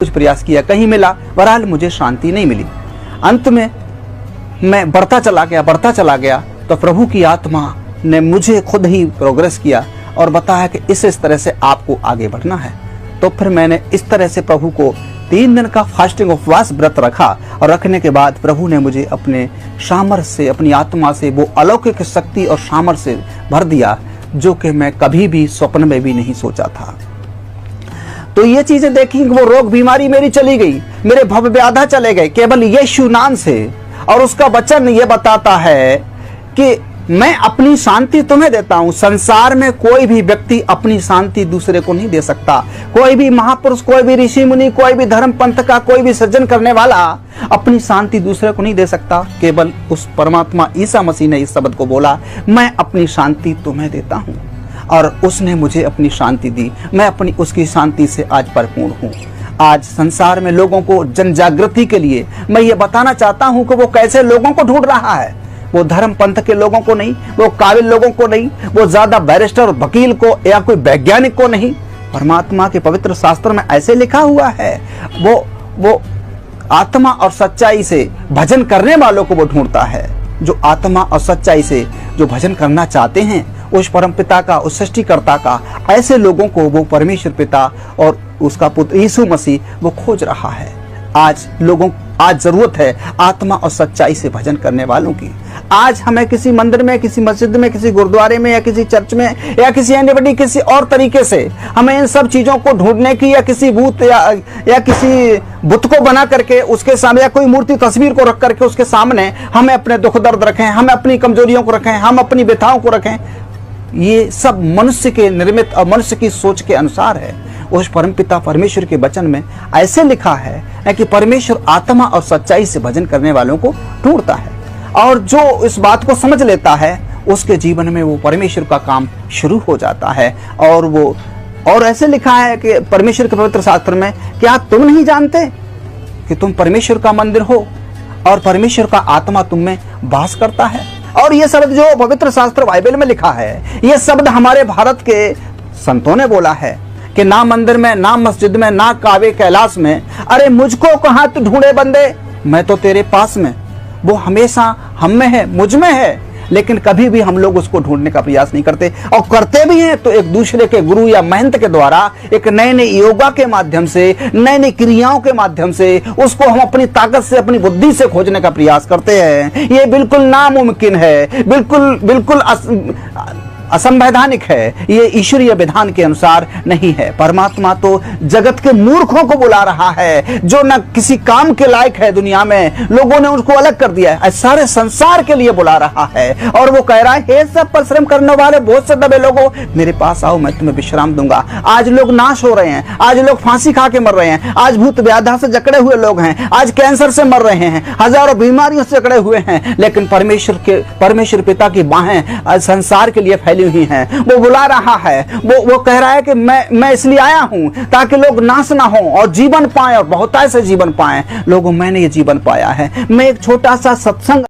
कुछ प्रयास किया, कहीं मिला, बहरहाल मुझे शांति नहीं मिली। अंत में मैं बढ़ता चला गया तो प्रभु की आत्मा ने मुझे खुद ही प्रोग्रेस किया और बताया कि इस तरह से आपको आगे बढ़ना है। तो फिर मैंने इस तरह से प्रभु को 3 दिन का फास्टिंग उपवास व्रत रखा और रखने के बाद प्रभु ने मुझे अपने सामर्थ्य से, अपनी आत्मा से वो अलौकिक शक्ति और सामर्थ्य से भर दिया जो कि मैं कभी भी स्वप्न में भी नहीं सोचा था। तो ये चीजें देखी, वो रोग बीमारी मेरी चली गई, मेरे भव व्याधा चले गए केवल यीशु नाम से। और उसका वचन ये बताता है कि मैं अपनी शांति तुम्हें देता हूं। संसार में कोई भी व्यक्ति अपनी शांति दूसरे को नहीं दे सकता। कोई भी महापुरुष, कोई भी ऋषि मुनि, कोई भी धर्म पंथ का कोई भी सज्जन करने वाला अपनी शांति दूसरे को नहीं दे सकता। केवल उस परमात्मा ईसा मसीह ने इस शब्द को बोला, मैं अपनी शांति तुम्हें देता हूं। और उसने मुझे अपनी शांति दी। मैं अपनी उसकी शांति से आज परिपूर्ण हूँ। आज संसार में लोगों को जन जागृति के लिए मैं ये बताना चाहता हूँ कि वो कैसे लोगों को ढूंढ रहा है। वो धर्म पंथ के लोगों को नहीं, वो काबिल लोगों को नहीं, वो ज्यादा बैरिस्टर और वकील को या कोई वैज्ञानिक को नहीं। परमात्मा के पवित्र शास्त्र में ऐसे लिखा हुआ है, वो आत्मा और सच्चाई से भजन करने वालों को वो ढूंढता है। जो आत्मा और सच्चाई से जो भजन करना चाहते हैं उस परम पिता का, उस सृष्टिकर्ता का, ऐसे लोगों को वो परमेश्वर पिता और उसका पुत्र यीशु मसीह वो खोज रहा है। आज जरूरत है आत्मा और सच्चाई से भजन करने वालों की। आज हमें किसी मंदिर में, किसी मस्जिद में, किसी गुरुद्वारे में या किसी चर्च में या किसी एनीबॉडी किसी और तरीके से हमें इन सब चीजों को ढूंढने की, या किसी भूत या किसी बुत को बना करके उसके सामने, या कोई मूर्ति तस्वीर को रख करके उसके सामने हमें अपने दुख दर्द रखें, हम अपनी कमजोरियों को रखें, हम अपनी व्यथाओं को रखें। ये सब मनुष्य के निर्मित और मनुष्य की सोच के अनुसार है। उस परमपिता परमेश्वर के वचन में ऐसे लिखा है कि परमेश्वर आत्मा और सच्चाई से भजन करने वालों को ढूंढता है। और जो इस बात को समझ लेता है उसके जीवन में वो परमेश्वर का काम शुरू हो जाता है। और ऐसे लिखा है कि परमेश्वर के पवित्र शास्त्र में, क्या तुम नहीं जानते कि तुम परमेश्वर का मंदिर हो और परमेश्वर का आत्मा तुम में वास करता है। और ये शब्द जो पवित्र शास्त्र बाइबल में लिखा है, ये शब्द हमारे भारत के संतों ने बोला है कि ना मंदिर में, ना मस्जिद में, ना काबे कैलाश में, अरे मुझको कहां तू ढूंढे बंदे, मैं तो तेरे पास में। वो हमेशा हम में है, मुझ में है, लेकिन कभी भी हम लोग उसको ढूंढने का प्रयास नहीं करते। और करते भी हैं तो एक दूसरे के गुरु या महंत के द्वारा, एक नए नए योगा के माध्यम से, नए नई क्रियाओं के माध्यम से उसको हम अपनी ताकत से, अपनी बुद्धि से खोजने का प्रयास करते हैं। ये बिल्कुल नामुमकिन है, बिल्कुल असंवैधानिक है। ये ईश्वरीय विधान के अनुसार नहीं है। परमात्मा तो जगत के मूर्खों को बुला रहा है, जो न किसी काम के लायक है। दुनिया में लोगों ने उसको अलग कर दिया है, सारे संसार के लिए बुला रहा है। और वो कह रहा है, हे सब परिश्रम करने वाले बहुत से दबे लोगों, मेरे पास आओ, मैं तुम्हें विश्राम दूंगा। आज लोग नाश हो रहे हैं, आज लोग फांसी खा के मर रहे हैं, आज भूत व्याधा से जकड़े हुए लोग हैं, आज कैंसर से मर रहे हैं, हजारों बीमारियों से जकड़े हुए हैं। लेकिन परमेश्वर पिता की बाहें संसार के लिए फैली हुई हैं। वो बुला रहा है, वो कह रहा है कि मैं इसलिए आया हूं ताकि लोग नाश ना हो और जीवन पाएं, और बहुतायत से जीवन पाएं। लोगों, मैंने ये जीवन पाया है। मैं एक छोटा सा सत्संग